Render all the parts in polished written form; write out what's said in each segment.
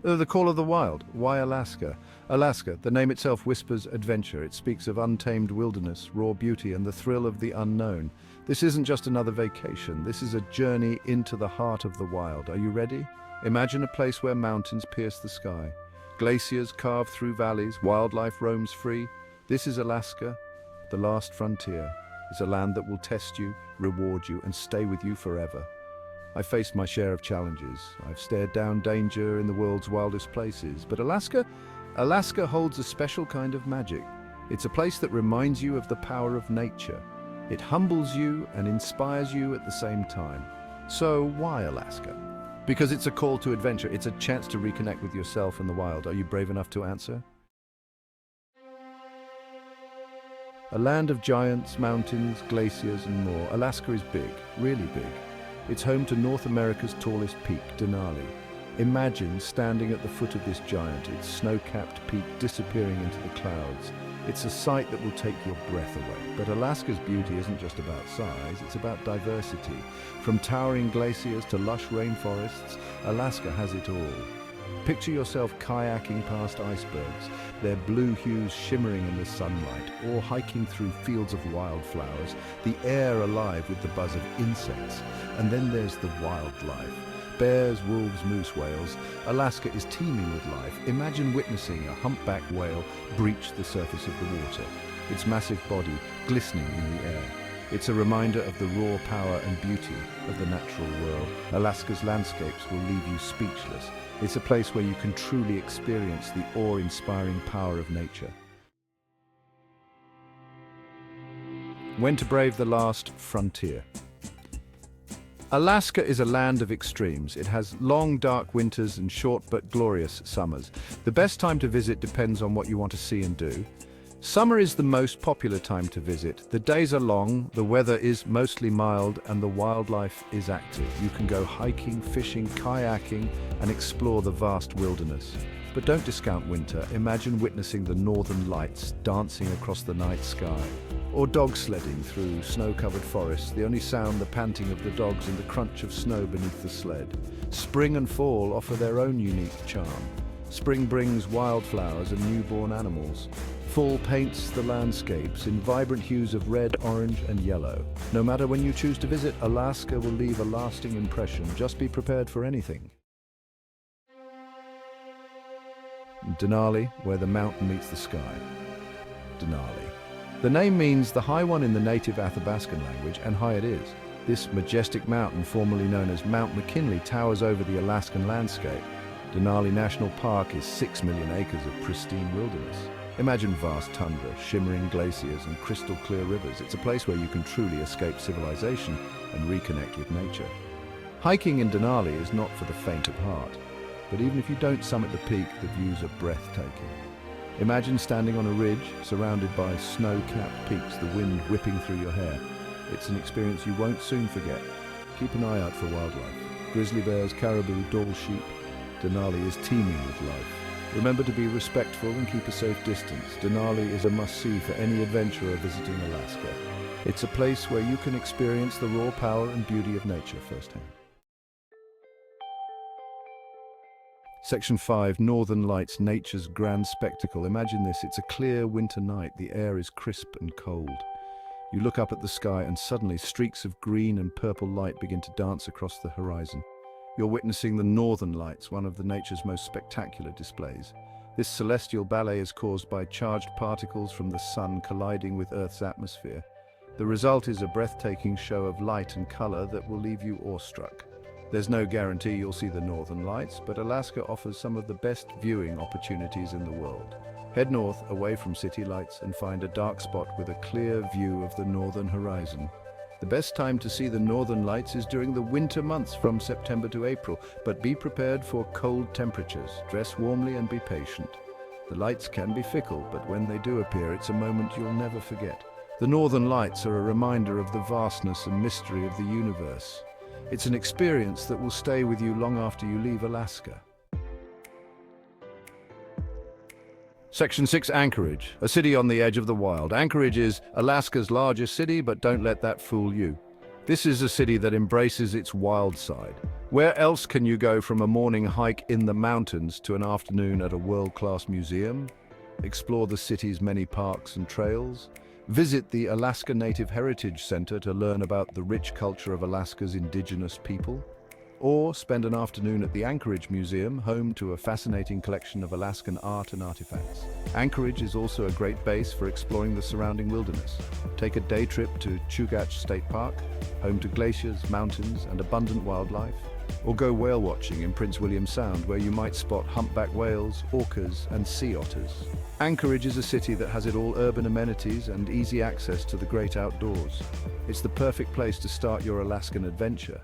The Call of the Wild. Why Alaska? Alaska, the name itself whispers adventure. It speaks of untamed wilderness, raw beauty, and the thrill of the unknown. This isn't just another vacation. This is a journey into the heart of the wild. Are you ready? Imagine a place where mountains pierce the sky. Glaciers carve through valleys. Wildlife roams free. This is Alaska, the last frontier. It's a land that will test you, reward you, and stay with you forever. I've faced my share of challenges. I've stared down danger in the world's wildest places. But Alaska holds a special kind of magic. It's a place that reminds you of the power of nature. It humbles you and inspires you at the same time. So why Alaska? Because it's a call to adventure. It's a chance to reconnect with yourself and the wild. Are you brave enough to answer? A land of giants, mountains, glaciers, and more. Alaska is big, really big. It's home to North America's tallest peak, Denali. Imagine standing at the foot of this giant, its snow-capped peak disappearing into the clouds. It's a sight that will take your breath away. But Alaska's beauty isn't just about size, it's about diversity. From towering glaciers to lush rainforests, Alaska has it all. Picture yourself kayaking past icebergs, their blue hues shimmering in the sunlight, or hiking through fields of wildflowers, the air alive with the buzz of insects. And then there's the wildlife. Bears, wolves, moose, whales. Alaska is teeming with life. Imagine witnessing a humpback whale breach the surface of the water, its massive body glistening in the air. It's a reminder of the raw power and beauty of the natural world. Alaska's landscapes will leave you speechless. It's a place where you can truly experience the awe-inspiring power of nature. When to brave the last frontier. Alaska is a land of extremes. It has long, dark winters and short but glorious summers. The best time to visit depends on what you want to see and do. Summer is the most popular time to visit. The days are long, the weather is mostly mild, and the wildlife is active. You can go hiking, fishing, kayaking, and explore the vast wilderness. But don't discount winter. Imagine witnessing the northern lights dancing across the night sky, or dog sledding through snow-covered forests, the only sound the panting of the dogs and the crunch of snow beneath the sled. Spring and fall offer their own unique charm. Spring brings wildflowers and newborn animals. Fall paints the landscapes in vibrant hues of red, orange, and yellow. No matter when you choose to visit, Alaska will leave a lasting impression. Just be prepared for anything. Denali, where the mountain meets the sky. Denali. The name means the high one in the native Athabascan language, and high it is. This majestic mountain, formerly known as Mount McKinley, towers over the Alaskan landscape. Denali National Park is 6 million acres of pristine wilderness. Imagine vast tundra, shimmering glaciers, and crystal-clear rivers. It's a place where you can truly escape civilization and reconnect with nature. Hiking in Denali is not for the faint of heart, but even if you don't summit the peak, the views are breathtaking. Imagine standing on a ridge, surrounded by snow-capped peaks, the wind whipping through your hair. It's an experience you won't soon forget. Keep an eye out for wildlife. Grizzly bears, caribou, Dall sheep. Denali is teeming with life. Remember to be respectful and keep a safe distance. Denali is a must-see for any adventurer visiting Alaska. It's a place where you can experience the raw power and beauty of nature firsthand. Section 5, Northern Lights, nature's grand spectacle. Imagine this, it's a clear winter night. The air is crisp and cold. You look up at the sky and suddenly streaks of green and purple light begin to dance across the horizon. You're witnessing the Northern Lights, one of nature's most spectacular displays. This celestial ballet is caused by charged particles from the sun colliding with Earth's atmosphere. The result is a breathtaking show of light and color that will leave you awestruck. There's no guarantee you'll see the Northern Lights, but Alaska offers some of the best viewing opportunities in the world. Head north, away from city lights, and find a dark spot with a clear view of the northern horizon. The best time to see the Northern Lights is during the winter months from September to April, but be prepared for cold temperatures. Dress warmly and be patient. The lights can be fickle, but when they do appear, it's a moment you'll never forget. The Northern Lights are a reminder of the vastness and mystery of the universe. It's an experience that will stay with you long after you leave Alaska. Section 6, Anchorage, a city on the edge of the wild. Anchorage is Alaska's largest city, but don't let that fool you. This is a city that embraces its wild side. Where else can you go from a morning hike in the mountains to an afternoon at a world-class museum? Explore the city's many parks and trails. Visit the Alaska Native Heritage Center to learn about the rich culture of Alaska's indigenous people. Or spend an afternoon at the Anchorage Museum, home to a fascinating collection of Alaskan art and artifacts. Anchorage is also a great base for exploring the surrounding wilderness. Take a day trip to Chugach State Park, home to glaciers, mountains, and abundant wildlife. Or go whale watching in Prince William Sound, where you might spot humpback whales, orcas, and sea otters. Anchorage is a city that has it all: urban amenities and easy access to the great outdoors. It's the perfect place to start your Alaskan adventure.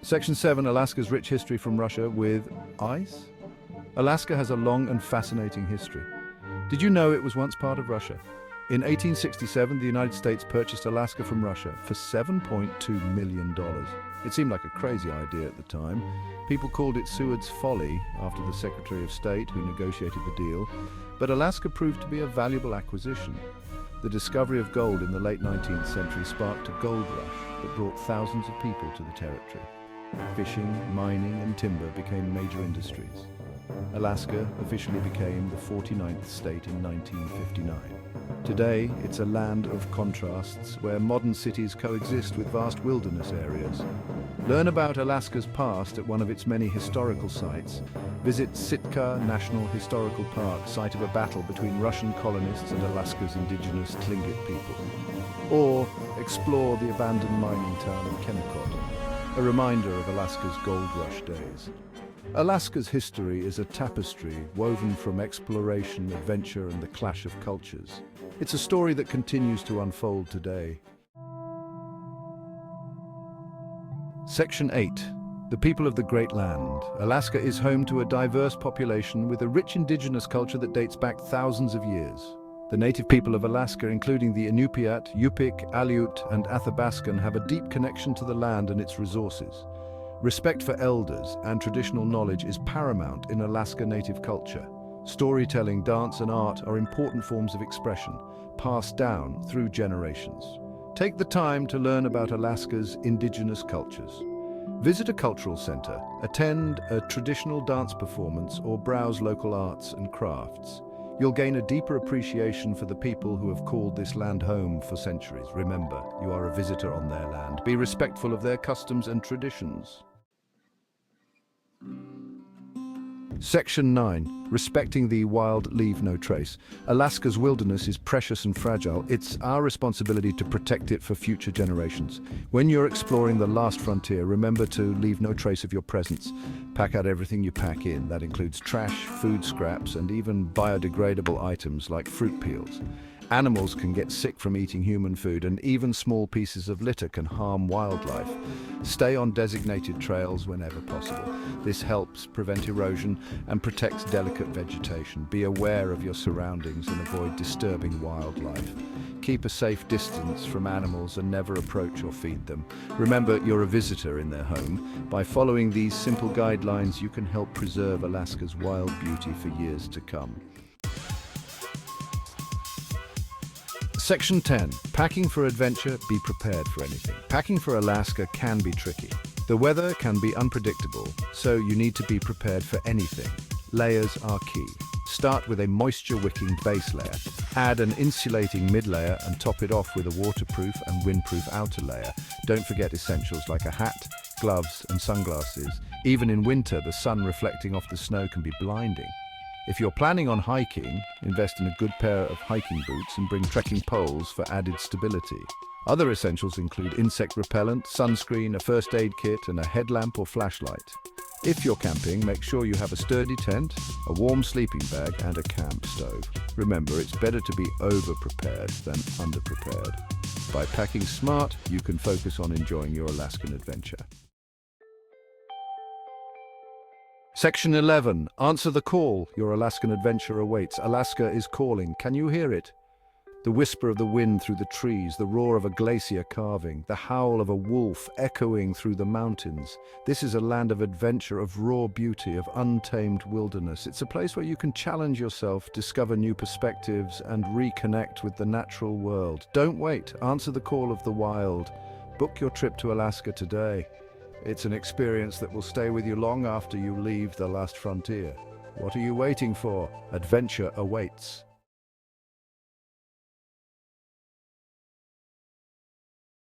Section 7, Alaska's rich history from Russia with ice. Alaska has a long and fascinating history. Did you know it was once part of Russia? In 1867, the United States purchased Alaska from Russia for $7.2 million. It seemed like a crazy idea at the time. People called it Seward's Folly after the Secretary of State who negotiated the deal, but Alaska proved to be a valuable acquisition. The discovery of gold in the late 19th century sparked a gold rush that brought thousands of people to the territory. Fishing, mining, and timber became major industries. Alaska officially became the 49th state in 1959. Today, it's a land of contrasts where modern cities coexist with vast wilderness areas. Learn about Alaska's past at one of its many historical sites. Visit Sitka National Historical Park, site of a battle between Russian colonists and Alaska's indigenous Tlingit people. Or explore the abandoned mining town of Kennecott, a reminder of Alaska's gold rush days. Alaska's history is a tapestry woven from exploration, adventure, and the clash of cultures. It's a story that continues to unfold today. Section 8. The people of the Great Land. Alaska is home to a diverse population with a rich indigenous culture that dates back thousands of years. The native people of Alaska, including the Inupiat, Yupik, Aleut, and Athabaskan, have a deep connection to the land and its resources. Respect for elders and traditional knowledge is paramount in Alaska Native culture. Storytelling, dance, and art are important forms of expression, passed down through generations. Take the time to learn about Alaska's indigenous cultures. Visit a cultural center, attend a traditional dance performance, or browse local arts and crafts. You'll gain a deeper appreciation for the people who have called this land home for centuries. Remember, you are a visitor on their land. Be respectful of their customs and traditions. Section 9. Respecting the wild, leave no trace. Alaska's wilderness is precious and fragile. It's our responsibility to protect it for future generations. When you're exploring the last frontier, remember to leave no trace of your presence. Pack out everything you pack in. That includes trash, food scraps, and even biodegradable items like fruit peels. Animals can get sick from eating human food, and even small pieces of litter can harm wildlife. Stay on designated trails whenever possible. This helps prevent erosion and protects delicate vegetation. Be aware of your surroundings and avoid disturbing wildlife. Keep a safe distance from animals and never approach or feed them. Remember, you're a visitor in their home. By following these simple guidelines, you can help preserve Alaska's wild beauty for years to come. Section 10. Packing for adventure, be prepared for anything. Packing for Alaska can be tricky. The weather can be unpredictable, so you need to be prepared for anything. Layers are key. Start with a moisture-wicking base layer. Add an insulating mid-layer and top it off with a waterproof and windproof outer layer. Don't forget essentials like a hat, gloves, and sunglasses. Even in winter, the sun reflecting off the snow can be blinding. If you're planning on hiking, invest in a good pair of hiking boots and bring trekking poles for added stability. Other essentials include insect repellent, sunscreen, a first aid kit, and a headlamp or flashlight. If you're camping, make sure you have a sturdy tent, a warm sleeping bag, and a camp stove. Remember, it's better to be over-prepared than under-prepared. By packing smart, you can focus on enjoying your Alaskan adventure. Section 11. Answer the call. Your Alaskan adventure awaits. Alaska is calling. Can you hear it? The whisper of the wind through the trees, the roar of a glacier calving, the howl of a wolf echoing through the mountains. This is a land of adventure, of raw beauty, of untamed wilderness. It's a place where you can challenge yourself, discover new perspectives, and reconnect with the natural world. Don't wait. Answer the call of the wild. Book your trip to Alaska today. It's an experience that will stay with you long after you leave the last frontier. What are you waiting for? Adventure awaits.